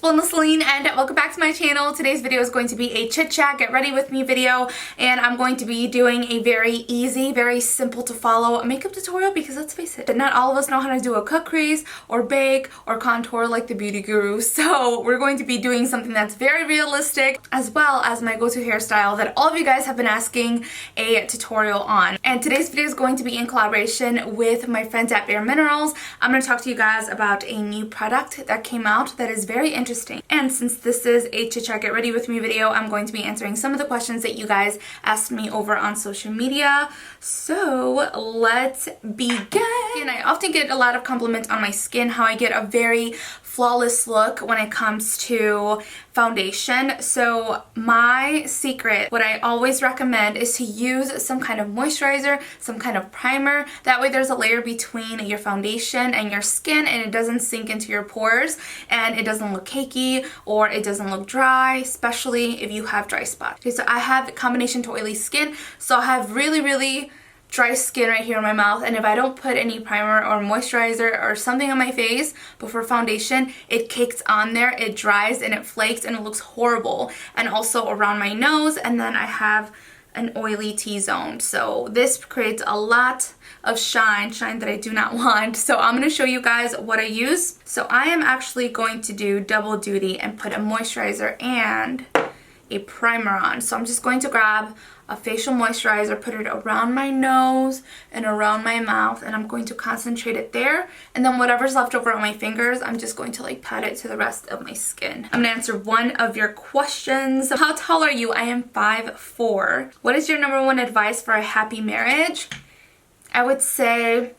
Belinda, Selene, and welcome back to my channel. Today's video is going to be a chit chat, get ready with me video, and I'm going to be doing a very easy, very simple to follow makeup tutorial because let's face it, not all of us know how to do a cut crease or bake or contour like the beauty guru. So we're going to be doing something that's very realistic, as well as my go-to hairstyle that all of you guys have been asking a tutorial on. And today's video is going to be in collaboration with my friends at bareMinerals. I'm going to talk to you guys about a new product that came out that is very interesting. And since this is a chit chat get ready with me video, I'm going to be answering some of the questions that you guys asked me over on social media. So let's begin. And I often get a lot of compliments on my skin, how I get a very flawless look when it comes to foundation. So my secret, what I always recommend, is to use some kind of moisturizer, some kind of primer. That way there's a layer between your foundation and your skin and it doesn't sink into your pores and it doesn't look cakey or it doesn't look dry, especially if you have dry spots. Okay, so I have combination to oily skin, so I have really dry skin right here in my mouth, and if I don't put any primer or moisturizer or something on my face before foundation, it cakes on there, it dries and it flakes and it looks horrible. And also around my nose, and then I have an oily T-zone. So this creates a lot of shine that I do not want. So I'm going to show you guys what I use. So I am actually going to do double duty and put a moisturizer and a primer on. So I'm just going to grab a facial moisturizer, put it around my nose and around my mouth, and I'm going to concentrate it there, and then whatever's left over on my fingers, I'm just going to like pat it to the rest of my skin. I'm gonna answer one of your questions. How tall are you? I am 5'4". What is your #1 advice for a happy marriage? I would say,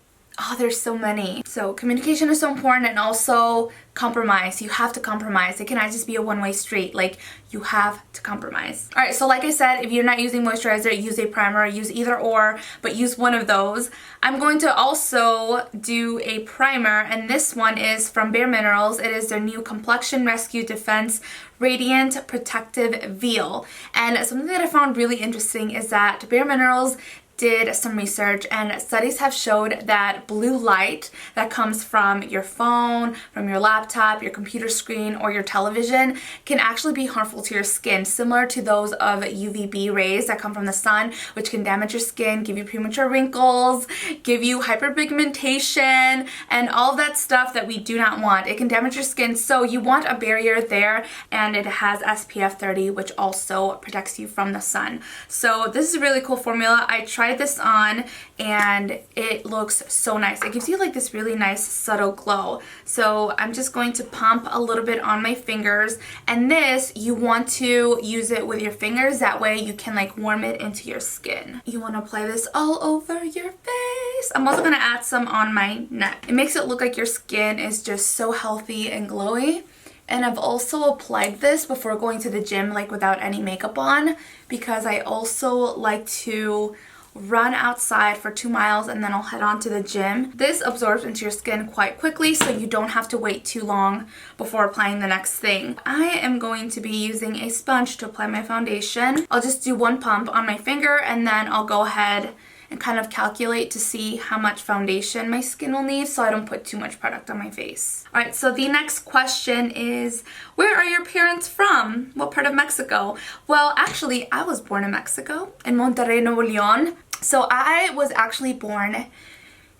there's so many. So communication is so important, and also compromise. You have to compromise. It cannot just be a one-way street. Like, you have to compromise. Alright, so like I said, if you're not using moisturizer, use a primer, use either or, but use one of those. I'm going to also do a primer, and this one is from bareMinerals. It is their new Complexion Rescue Defense Radiant Protective Veil. And something that I found really interesting is that bareMinerals did some research, and studies have showed that blue light that comes from your phone, from your laptop, your computer screen, or your television can actually be harmful to your skin, similar to those of UVB rays that come from the sun, which can damage your skin, give you premature wrinkles, give you hyperpigmentation, and all of that stuff that we do not want. It can damage your skin, so you want a barrier there, and it has SPF 30, which also protects you from the sun. So this is a really cool formula. I tried this on and it looks so nice. It gives you like this really nice subtle glow. So I'm just going to pump a little bit on my fingers, and this, you want to use it with your fingers, that way you can like warm it into your skin. You want to apply this all over your face. I'm also going to add some on my neck. It makes it look like your skin is just so healthy and glowy. And I've also applied this before going to the gym, like without any makeup on, because I also like to run outside for 2 miles and then I'll head on to the gym. This absorbs into your skin quite quickly, so you don't have to wait too long before applying the next thing. I am going to be using a sponge to apply my foundation. I'll just do one pump on my finger, and then I'll go ahead and kind of calculate to see how much foundation my skin will need so I don't put too much product on my face. Alright, so the next question is, where are your parents from? What part of Mexico? Well, actually, I was born in Mexico, in Monterrey, Nuevo León. So I was actually born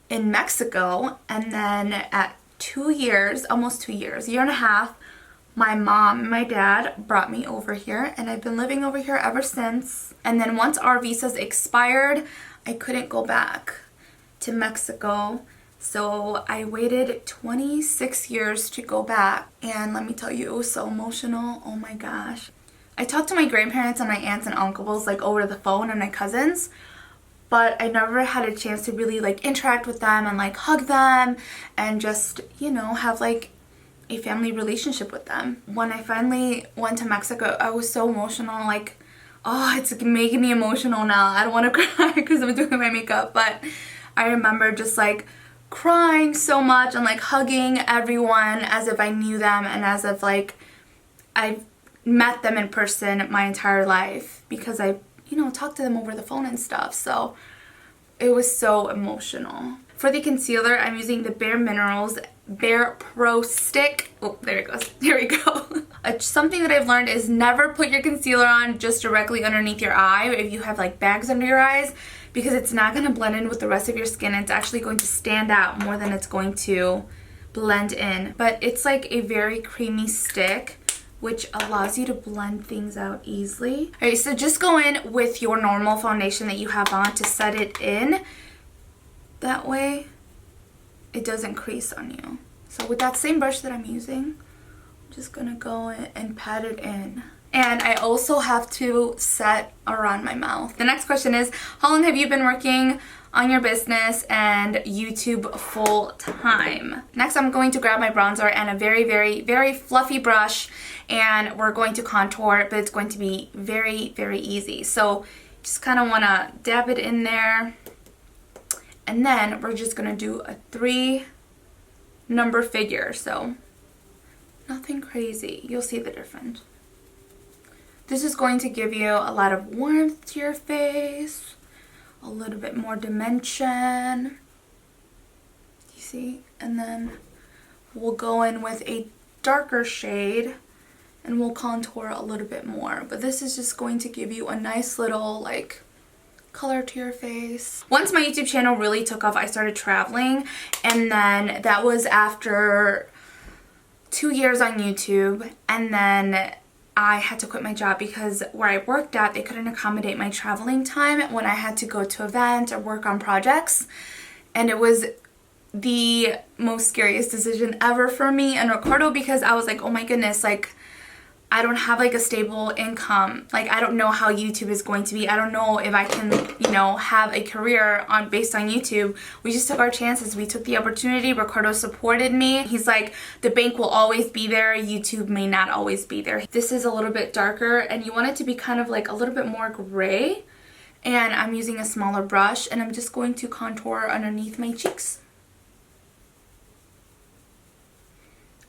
in Mexico, and then at 2 years, almost 2 years, year and a half, my mom and my dad brought me over here, and I've been living over here ever since. And then once our visas expired, I couldn't go back to Mexico, so I waited 26 years to go back. And let me tell you, it was so emotional. Oh my gosh. I talked to my grandparents and my aunts and uncles like over the phone, and my cousins, but I never had a chance to really like interact with them and like hug them and just, you know, have like a family relationship with them. When I finally went to Mexico, I was so emotional. Like, it's making me emotional now. I don't want to cry because I'm doing my makeup, but I remember just like crying so much and like hugging everyone as if I knew them and as if like I've met them in person my entire life, because I, you know, talked to them over the phone and stuff. So it was so emotional. For the concealer, I'm using the bareMinerals Bare Pro Stick. Oh, there it goes. There we go. Something that I've learned is never put your concealer on just directly underneath your eye if you have like bags under your eyes, because it's not going to blend in with the rest of your skin. It's actually going to stand out more than it's going to blend in. But it's like a very creamy stick, which allows you to blend things out easily. Alright, so just go in with your normal foundation that you have on to set it in. That way it doesn't crease on you. So with that same brush that I'm using, I'm just gonna go in and pat it in. And I also have to set around my mouth. The next question is, how long have you been working on your business and YouTube full time? Next, I'm going to grab my bronzer and a very, very, very fluffy brush, and we're going to contour, but it's going to be very, very easy. So just kind of want to dab it in there. And then we're just going to do a 3-number figure. So nothing crazy. You'll see the difference. This is going to give you a lot of warmth to your face, a little bit more dimension. You see? And then we'll go in with a darker shade and we'll contour a little bit more. But this is just going to give you a nice little like color to your face. Once my YouTube channel really took off, I started traveling, and then that was after 2 years on YouTube, and then I had to quit my job because where I worked at, they couldn't accommodate my traveling time when I had to go to events or work on projects. And it was the most scariest decision ever for me and Ricardo, because I was like, oh my goodness, like I don't have like a stable income. Like I don't know how YouTube is going to be. I don't know if I can, you know, have a career based on YouTube. We just took our chances. We took the opportunity. Ricardo supported me. He's like, the bank will always be there. YouTube may not always be there. This is a little bit darker and you want it to be kind of like a little bit more gray. And I'm using a smaller brush and I'm just going to contour underneath my cheeks.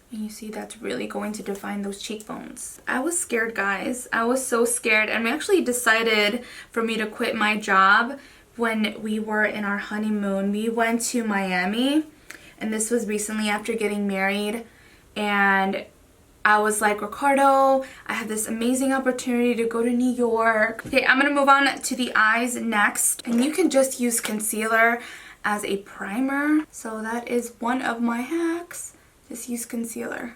And you see that's really going to define those cheekbones. I was scared, guys. I was so scared. And we actually decided for me to quit my job when we were in our honeymoon. We went to Miami, and this was recently after getting married. And I was like, Ricardo, I have this amazing opportunity to go to New York. Okay, I'm going to move on to the eyes next. And you can just use concealer as a primer. So that is one of my hacks. Just use concealer.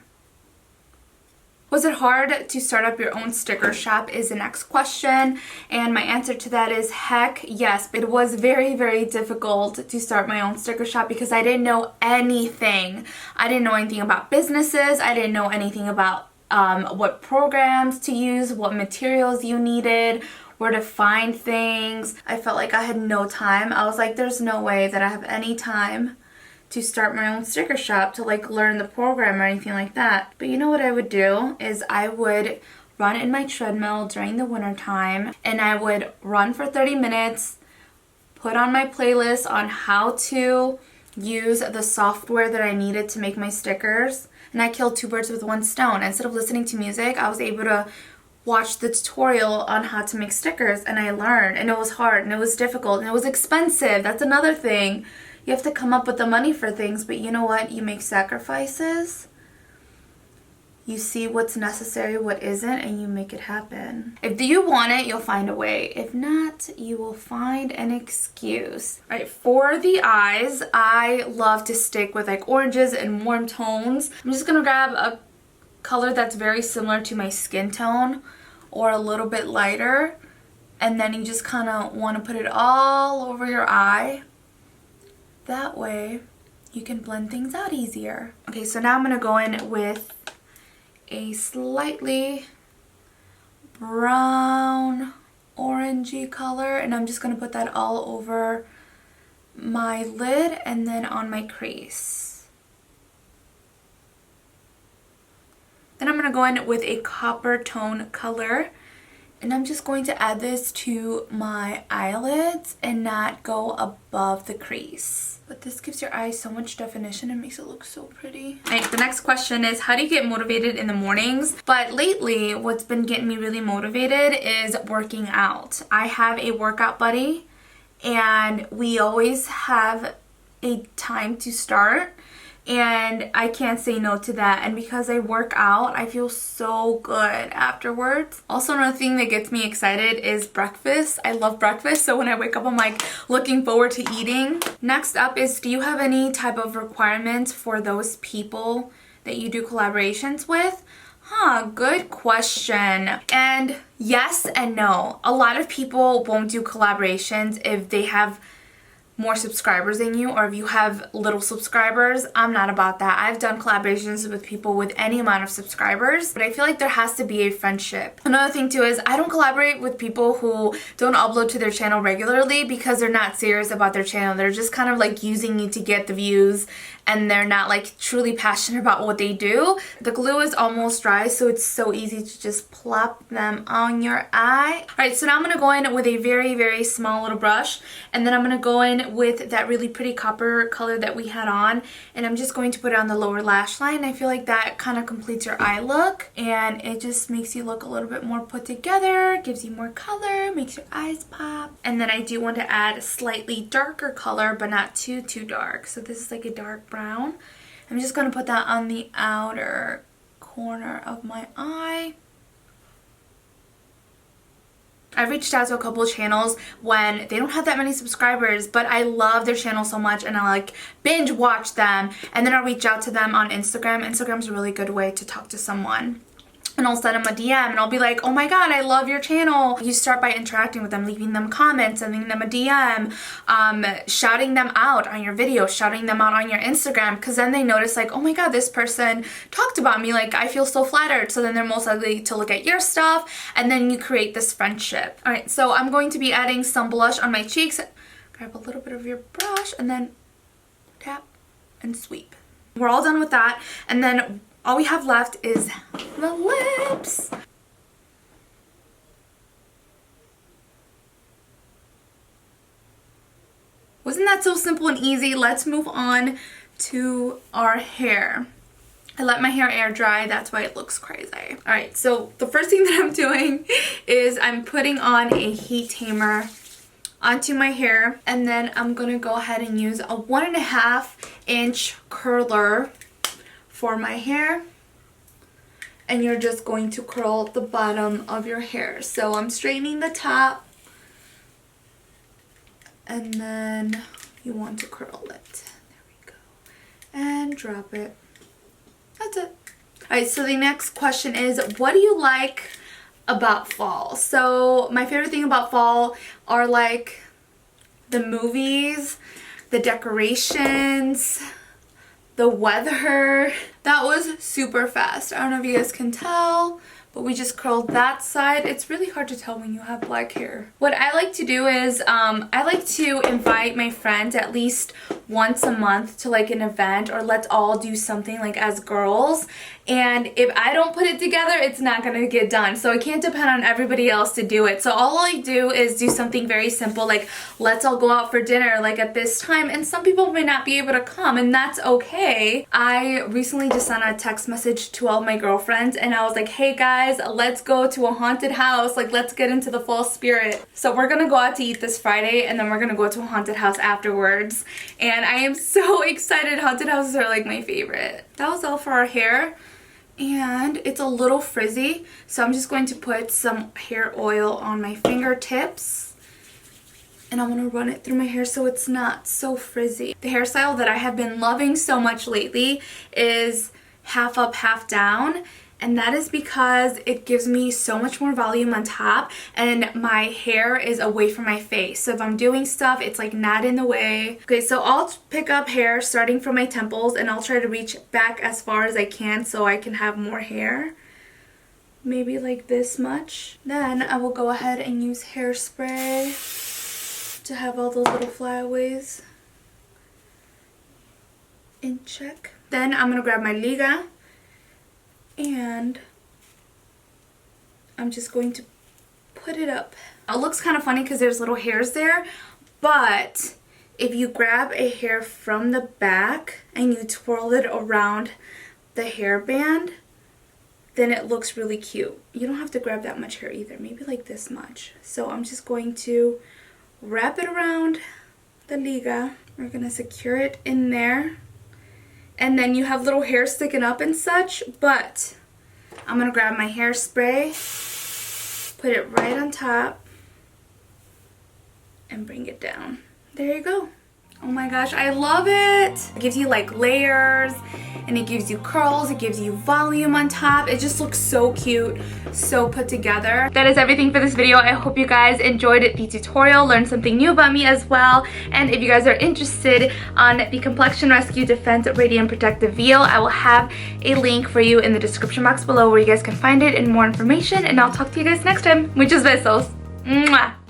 Was it hard to start up your own sticker shop is the next question. And my answer to that is heck yes. It was very, very difficult to start my own sticker shop because I didn't know anything. I didn't know anything about businesses. I didn't know anything about what programs to use, what materials you needed, where to find things. I felt like I had no time. I was like, there's no way that I have any time to start my own sticker shop, to like learn the program or anything like that. But you know what I would do is I would run in my treadmill during the winter time, and I would run for 30 minutes, put on my playlist on how to use the software that I needed to make my stickers, and I killed 2 birds with 1 stone. Instead of listening to music, I was able to watch the tutorial on how to make stickers, and I learned. And it was hard and it was difficult and it was expensive. That's another thing. You have to come up with the money for things, but you know what? You make sacrifices. You see what's necessary, what isn't, and you make it happen. If you want it, you'll find a way. If not, you will find an excuse. All right, for the eyes, I love to stick with like oranges and warm tones. I'm just gonna grab a color that's very similar to my skin tone or a little bit lighter, and then you just kind of want to put it all over your eye. That way you can blend things out easier. Okay, so now I'm going to go in with a slightly brown orangey color, and I'm just going to put that all over my lid and then on my crease. Then I'm going to go in with a copper tone color, and I'm just going to add this to my eyelids and not go above the crease. But this gives your eyes so much definition and makes it look so pretty. Alright, the next question is, how do you get motivated in the mornings? But lately, what's been getting me really motivated is working out. I have a workout buddy, and we always have a time to start, and I can't say no to that. And because I work out, I feel so good afterwards. Also, another thing that gets me excited is breakfast. I love breakfast, so when I wake up, I'm like looking forward to eating. Next up is, do you have any type of requirements for those people that you do collaborations with? Good question. And yes and no. A lot of people won't do collaborations if they have more subscribers than you, or if you have little subscribers. I'm not about that. I've done collaborations with people with any amount of subscribers, but I feel like there has to be a friendship. Another thing too is I don't collaborate with people who don't upload to their channel regularly because they're not serious about their channel. They're just kind of like using you to get the views, and they're not like truly passionate about what they do. The glue is almost dry, so it's so easy to just plop them on your eye. Alright, so now I'm going to go in with a very, very small little brush, and then I'm going to go in with that really pretty copper color that we had on, and I'm just going to put it on the lower lash line. I feel like that kind of completes your eye look, and it just makes you look a little bit more put together, gives you more color, makes your eyes pop. And then I do want to add a slightly darker color, but not too dark. So this is like a dark brown. I'm just going to put that on the outer corner of my eye. I've reached out to a couple of channels when they don't have that many subscribers, but I love their channel so much and I like binge watch them, and then I'll reach out to them on Instagram. Instagram's a really good way to talk to someone. And I'll send them a DM and I'll be like, oh my god, I love your channel. You start by interacting with them, leaving them comments, sending them a DM, shouting them out on your video, shouting them out on your Instagram, because then they notice like, oh my god, this person talked about me, like I feel so flattered. So then they're most likely to look at your stuff, and then you create this friendship. Alright, so I'm going to be adding some blush on my cheeks. Grab a little bit of your brush and then tap and sweep. We're all done with that, and then all we have left is the lips. Wasn't that so simple and easy? Let's move on to our hair. I let my hair air dry, that's why it looks crazy. Alright, so the first thing that I'm doing is I'm putting on a heat tamer onto my hair, and then I'm gonna go ahead and use a 1.5 inch curler for my hair, and you're just going to curl the bottom of your hair. So I'm straightening the top, and then you want to curl it. There we go. And drop it. That's it. Alright, so the next question is, what do you like about fall? So my favorite thing about fall are like the movies, the decorations, the weather. That was super fast. I don't know if you guys can tell, but we just curled that side. It's really hard to tell when you have black hair. What I like to do is I like to invite my friends at least once a month to like an event, or let's all do something like as girls. And if I don't put it together, it's not gonna get done. So I can't depend on everybody else to do it. So all I do is do something very simple, like let's all go out for dinner like at this time, and some people may not be able to come, and that's okay. I recently just sent a text message to all my girlfriends, and I was like, hey guys, let's go to a haunted house, like let's get into the fall spirit. So we're gonna go out to eat this Friday, and then we're gonna go to a haunted house afterwards, and I am so excited. Haunted houses are like my favorite. That was all for our hair, and it's a little frizzy, so I'm just going to put some hair oil on my fingertips, and I'm going to run it through my hair so it's not so frizzy. The hairstyle that I have been loving so much lately is half up, half down, and that is because it gives me so much more volume on top, and my hair is away from my face. So if I'm doing stuff, it's like not in the way. Okay, so I'll pick up hair starting from my temples, and I'll try to reach back as far as I can so I can have more hair. Maybe like this much. Then I will go ahead and use hairspray to have all those little flyaways in check. Then I'm gonna grab my liga, and I'm just going to put it up. It looks kind of funny because there's little hairs there, but if you grab a hair from the back and you twirl it around the hairband, then it looks really cute. You don't have to grab that much hair either, maybe like this much. So I'm just going to wrap it around the liga, We're gonna secure it in there. And then you have little hair sticking up and such, but I'm gonna grab my hairspray, put it right on top, and bring it down. There you go. Oh my gosh, I love it. It gives you like layers, and it gives you curls, it gives you volume on top. It just looks so cute, so put together. That is everything for this video. I hope you guys enjoyed the tutorial, learned something new about me as well. And if you guys are interested on the Complexion Rescue Defense Radiant Protective Veil, I will have a link for you in the description box below where you guys can find it and more information. And I'll talk to you guys next time. Muchos besos. Mwah.